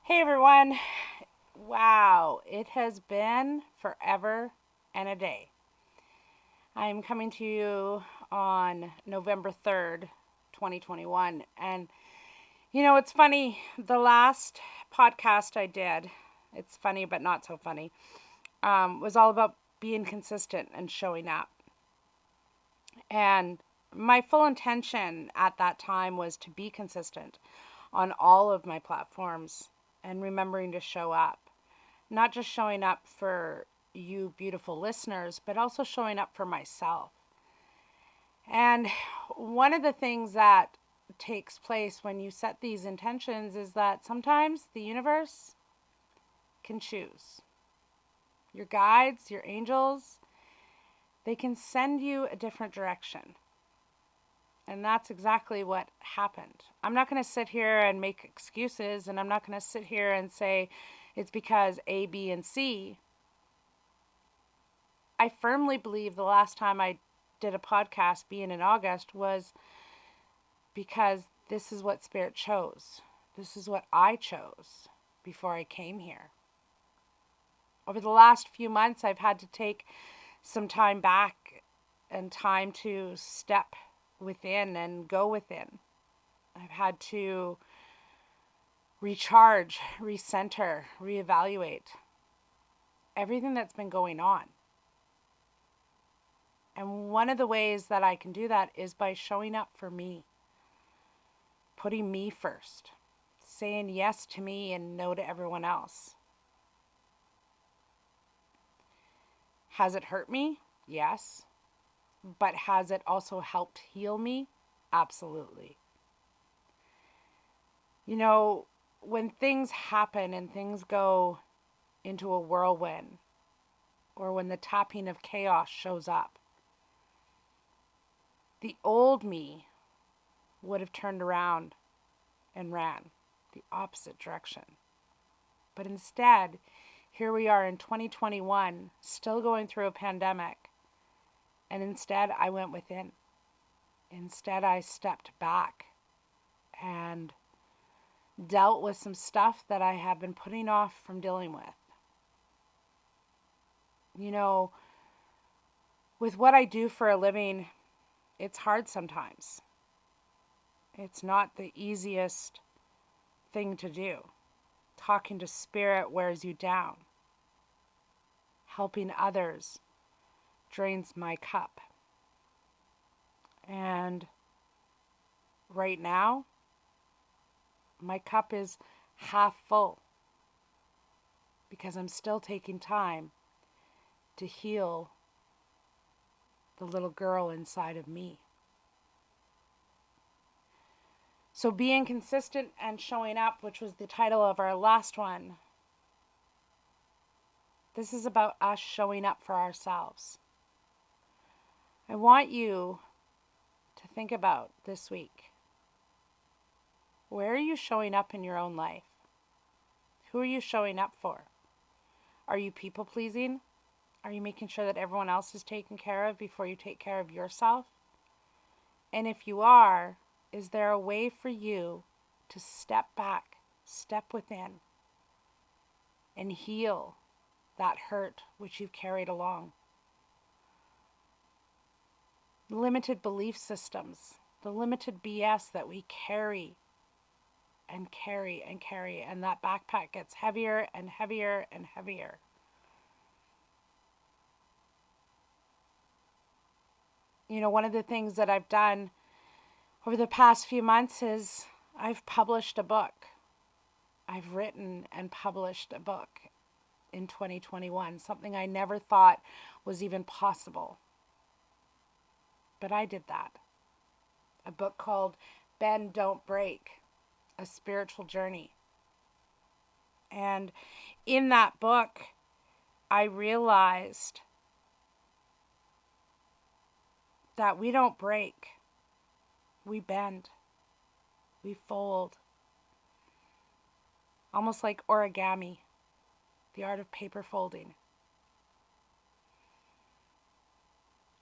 Hey everyone. Wow, it has been forever and a day. I'm coming to you on November 3rd, 2021. And it's funny, the last podcast I did, it's funny but not so funny, was all about being consistent and showing up. And my full intention at that time was to be consistent on all of my platforms and remembering to show up. Not just showing up for you beautiful listeners, but also showing up for myself. And one of the things that takes place when you set these intentions is that sometimes the universe can choose. Your guides, your angels, they can send you a different direction. And that's exactly what happened. I'm not going to sit here and make excuses, and I'm not going to sit here and say it's because A, B, and C. I firmly believe the last time I did a podcast, being in August, was because this is what Spirit chose. This is what I chose before I came here. Over the last few months, I've had to take some time back and time to step within and go within. I've had to recharge, recenter, reevaluate everything that's been going on. And one of the ways that I can do that is by showing up for me, putting me first, saying yes to me and no to everyone else. Has it hurt me? Yes. But has it also helped heal me? Absolutely. You know, when things happen and things go into a whirlwind, or when the tapping of chaos shows up, the old me would have turned around and ran the opposite direction. But instead, here we are in 2021, still going through a pandemic. And instead, I went within. Instead, I stepped back and dealt with some stuff that I had been putting off from dealing with. You know, with what I do for a living, it's hard sometimes. It's not the easiest thing to do. Talking to spirit wears you down. Helping others drains my cup. And right now, my cup is half full because I'm still taking time to heal the little girl inside of me. So, being consistent and showing up, which was the title of our last one, this is about us showing up for ourselves. I want you to think about this week. Where are you showing up in your own life? Who are you showing up for? Are you people pleasing? Are you making sure that everyone else is taken care of before you take care of yourself? And if you are, is there a way for you to step back, step within, and heal that hurt which you've carried along? The limited belief systems, the limited BS that we carry and carry and carry, and that backpack gets heavier and heavier and heavier. You know, one of the things that I've done over the past few months is I've published a book. I've written and published a book in 2021, something I never thought was even possible. But I did that. A book called Bend Don't Break, A Spiritual Journey. And in that book, I realized that we don't break, we bend, we fold. Almost like origami, the art of paper folding.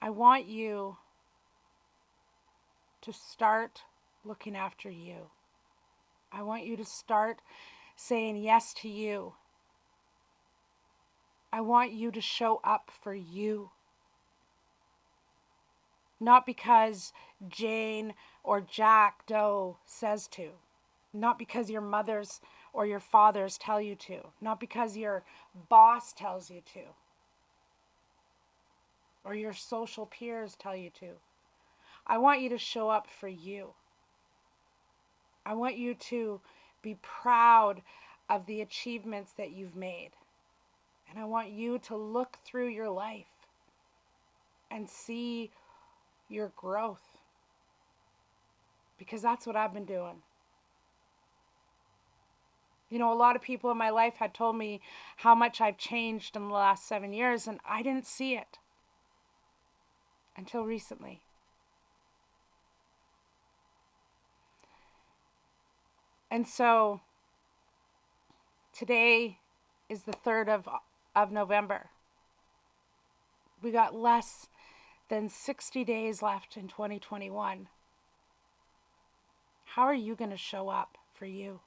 I want you to start looking after you. I want you to start saying yes to you. I want you to show up for you. Not because Jane or Jack Doe says to. Not because your mothers or your fathers tell you to. Not because your boss tells you to. Or your social peers tell you to. I want you to show up for you. I want you to be proud of the achievements that you've made. And I want you to look through your life and see your growth. Because that's what I've been doing. You know, a lot of people in my life had told me how much I've changed in the last 7 years, and I didn't see it until recently. And so today is the 3rd of November. We got less than 60 days left in 2021. How are you going to show up for you?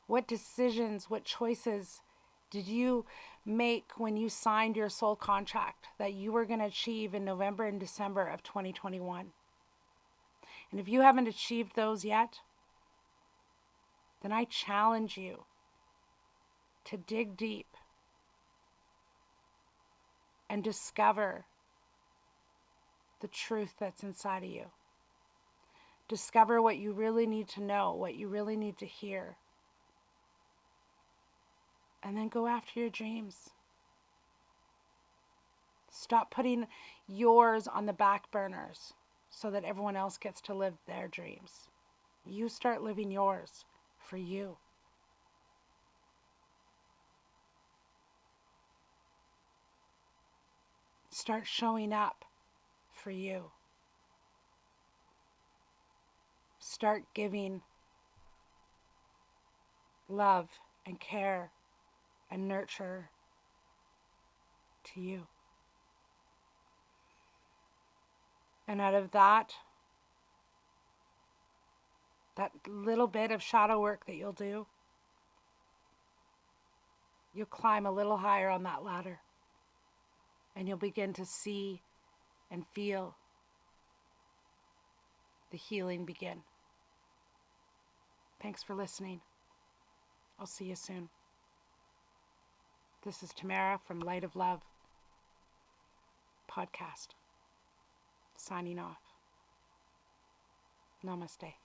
What decisions, what choices did you make when you signed your soul contract that you were going to achieve in November and December of 2021? And if you haven't achieved those yet, then I challenge you to dig deep and discover the truth that's inside of you. Discover what you really need to know, what you really need to hear. And then go after your dreams. Stop putting yours on the back burners so that everyone else gets to live their dreams. You start living yours for you. Start showing up for you. Start giving love and care and nurture to you. And out of that little bit of shadow work that you'll do, you'll climb a little higher on that ladder. And you'll begin to see and feel the healing begin. Thanks for listening. I'll see you soon. This is Tamara from Light of Love podcast, signing off. Namaste.